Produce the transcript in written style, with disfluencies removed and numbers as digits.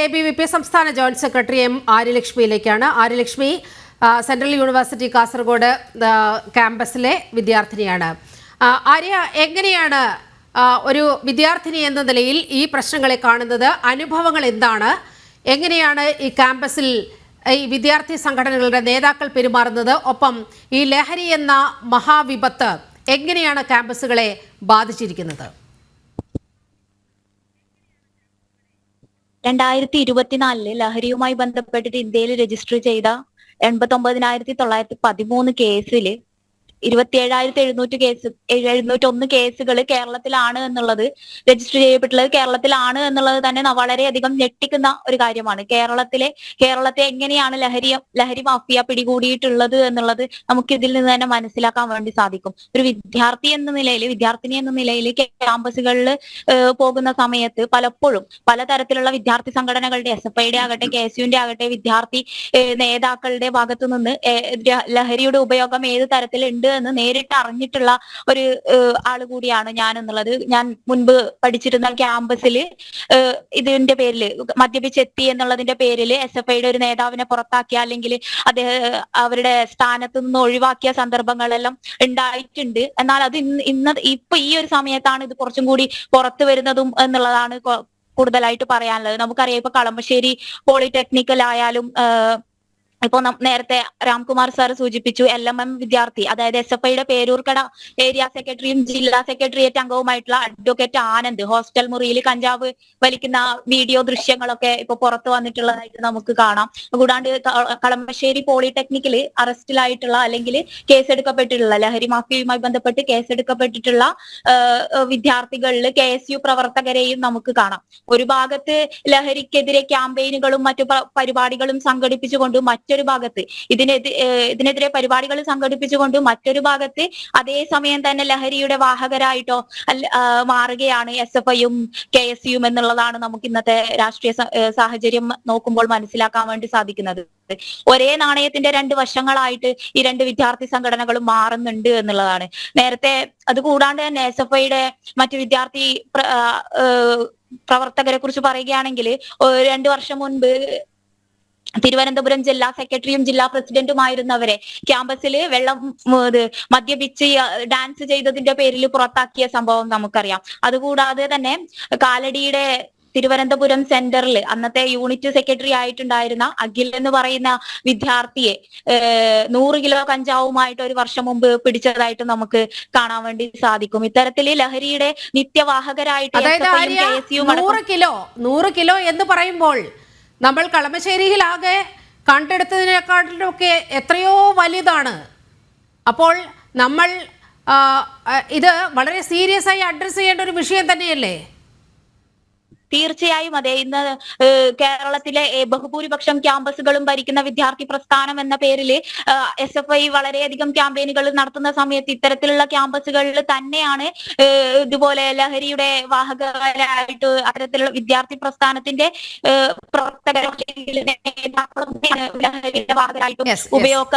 ABVP സംസ്ഥാന joint secretary M ആര്യലക്ഷ്മിയിലേക്കാണ്. Aryalakshmi central university Kasaragod ക്യാമ്പസിലെ വിദ്യാർത്ഥിനിയാണ്. ആര്യ, എങ്ങനെയാണ് ഒരു വിദ്യാർത്ഥിനി എന്ന നിലയിൽ ഈ പ്രശ്നങ്ങളെ കാണുന്നത്? അനുഭവങ്ങൾ എന്താണ്? എങ്ങനെയാണ് ഈ ക്യാമ്പസിൽ ഈ വിദ്യാർത്ഥി സംഘടനകളുടെ നേതാക്കൾ പെരുമാറുന്നത്? ഒപ്പം ഈ ലഹരി എന്ന മഹാവിപത്ത് എങ്ങനെയാണ് ക്യാമ്പസുകളെ ബാധിച്ചിരിക്കുന്നത്? 2024 ലഹരിയുമായി ബന്ധപ്പെട്ടിട്ട് ഇന്ത്യയിൽ രജിസ്റ്റർ ചെയ്ത 89,913 കേസിൽ 27,701 കേസുകൾ കേരളത്തിലാണ് എന്നുള്ളത്, രജിസ്റ്റർ ചെയ്യപ്പെട്ടുള്ളത് കേരളത്തിലാണ് എന്നുള്ളത് തന്നെ വളരെയധികം ഞെട്ടിക്കുന്ന ഒരു കാര്യമാണ്. കേരളത്തെ എങ്ങനെയാണ് ലഹരി മാഫിയ പിടികൂടിയിട്ടുള്ളത് എന്നുള്ളത് നമുക്ക് ഇതിൽ നിന്ന് തന്നെ മനസ്സിലാക്കാൻ വേണ്ടി സാധിക്കും. ഒരു വിദ്യാർത്ഥിനി എന്ന നിലയിൽ ക്യാമ്പസുകളിൽ പോകുന്ന സമയത്ത് പലപ്പോഴും പലതരത്തിലുള്ള വിദ്യാർത്ഥി സംഘടനകളുടെ SFIയുടെ ആകട്ടെ KSUവിന്റെ ആകട്ടെ വിദ്യാർത്ഥി നേതാക്കളുടെ ഭാഗത്തു നിന്ന് ലഹരിയുടെ ഉപയോഗം ഏത് തരത്തിലുണ്ട് എന്ന് നേരിട്ട് അറിഞ്ഞിട്ടുള്ള ഒരു ആള് കൂടിയാണ് ഞാൻ എന്നുള്ളത്. ഞാൻ മുൻപ് പഠിച്ചിരുന്ന ക്യാമ്പസിൽ ഇതിന്റെ പേരിൽ മദ്യപിച്ചെത്തി എന്നുള്ളതിന്റെ പേരിൽ SFIയുടെ ഒരു നേതാവിനെ പുറത്താക്കിയ, അല്ലെങ്കിൽ അവരുടെ സ്ഥാനത്ത് നിന്ന് ഒഴിവാക്കിയ സന്ദർഭങ്ങളെല്ലാം ഉണ്ടായിട്ടുണ്ട്. എന്നാൽ അത് ഇപ്പൊ ഈ ഒരു സമയത്താണ് ഇത് കുറച്ചും കൂടി പുറത്തു വരുന്നതും എന്നുള്ളതാണ് കൂടുതലായിട്ട് പറയാനുള്ളത്. നമുക്കറിയാം, ഇപ്പൊ കളമശ്ശേരി പോളിടെക്നിക്കൽ ആയാലും ഇപ്പൊ നേരത്തെ രാംകുമാർ സാർ സൂചിപ്പിച്ചു, LMM വിദ്യാർത്ഥി, അതായത് SFIയുടെ പേരൂർക്കട ഏരിയ സെക്രട്ടറിയും ജില്ലാ സെക്രട്ടേറിയറ്റ് അംഗവുമായിട്ടുള്ള അഡ്വക്കേറ്റ് ആനന്ദ് ഹോസ്റ്റൽ മുറിയിൽ കഞ്ചാവ് വലിക്കുന്ന വീഡിയോ ദൃശ്യങ്ങളൊക്കെ ഇപ്പൊ പുറത്തു വന്നിട്ടുള്ളതായിട്ട് നമുക്ക് കാണാം. കൂടാണ്ട് കളമശ്ശേരി പോളിടെക്നിക്കില് അറസ്റ്റിലായിട്ടുള്ള അല്ലെങ്കിൽ കേസെടുക്കപ്പെട്ടിട്ടുള്ള ലഹരി മാഫിയയുമായി ബന്ധപ്പെട്ട് കേസെടുക്കപ്പെട്ടിട്ടുള്ള വിദ്യാർത്ഥികളിൽ KSU പ്രവർത്തകരെയും നമുക്ക് കാണാം. ഒരു ഭാഗത്ത് ലഹരിക്കെതിരെ ക്യാമ്പയിനുകളും മറ്റു പരിപാടികളും സംഘടിപ്പിച്ചുകൊണ്ട് മറ്റൊരു ഭാഗത്ത് ഇതിനെതിരെ പരിപാടികൾ സംഘടിപ്പിച്ചുകൊണ്ട് മറ്റൊരു ഭാഗത്ത് അതേസമയം തന്നെ ലഹരിയുടെ വാഹകരായിട്ടോ മാറുകയാണ് SFIയും KSUയും എന്നുള്ളതാണ് നമുക്ക് ഇന്നത്തെ രാഷ്ട്രീയ സാഹചര്യം നോക്കുമ്പോൾ മനസ്സിലാക്കാൻ വേണ്ടി സാധിക്കുന്നത്. ഒരേ നാണയത്തിന്റെ രണ്ട് വശങ്ങളായിട്ട് ഈ രണ്ട് വിദ്യാർത്ഥി സംഘടനകളും മാറുന്നുണ്ട് എന്നുള്ളതാണ്. നേരത്തെ അതുകൂടാണ്ട് തന്നെ SFIയുടെ മറ്റു വിദ്യാർത്ഥി പ്രവർത്തകരെ കുറിച്ച് പറയുകയാണെങ്കിൽ 2 വർഷം മുൻപ് തിരുവനന്തപുരം ജില്ലാ സെക്രട്ടറിയും ജില്ലാ പ്രസിഡന്റുമായിരുന്നവരെ ക്യാമ്പസിൽ മദ്യപിച്ച് ഡാൻസ് ചെയ്തതിന്റെ പേരിൽ പുറത്താക്കിയ സംഭവം നമുക്കറിയാം. അതുകൂടാതെ തന്നെ കാലടിയുടെ തിരുവനന്തപുരം സെന്ററിൽ അന്നത്തെ യൂണിറ്റ് സെക്രട്ടറി ആയിട്ടുണ്ടായിരുന്ന അഖിൽ എന്ന് പറയുന്ന വിദ്യാർത്ഥിയെ 100 കിലോ കഞ്ചാവുമായിട്ട് 1 വർഷം മുമ്പ് പിടിച്ചതായിട്ട് നമുക്ക് കാണാൻ വേണ്ടി സാധിക്കും. ഇത്തരത്തിൽ ലഹരിയുടെ നിത്യവാഹകരായിട്ട് 100 കിലോ എന്ന് പറയുമ്പോൾ നമ്മൾ കളമശ്ശേരിയിലാകെ കണ്ടെടുത്തതിനെക്കാട്ടിലൊക്കെ എത്രയോ വലുതാണ്. അപ്പോൾ നമ്മൾ ഇത് വളരെ സീരിയസ് ആയി അഡ്രസ് ചെയ്യേണ്ട ഒരു വിഷയം തന്നെയല്ലേ? തീർച്ചയായും അതെ. ഇന്ന് കേരളത്തിലെ ബഹുഭൂരിപക്ഷം ക്യാമ്പസുകളും ഭരിക്കുന്ന വിദ്യാർത്ഥി പ്രസ്ഥാനം എന്ന പേരിൽ SFI വളരെയധികം ക്യാമ്പയിനുകൾ നടത്തുന്ന സമയത്ത് ഇത്തരത്തിലുള്ള ക്യാമ്പസുകളിൽ തന്നെയാണ് ഇതുപോലെ ലഹരിയുടെ വാഹകരായിട്ട് അത്തരത്തിലുള്ള വിദ്യാർത്ഥി പ്രസ്ഥാനത്തിന്റെ പ്രവർത്തകരും ലഹരിയുടെ വാഹകരായിട്ടും ഉപയോഗ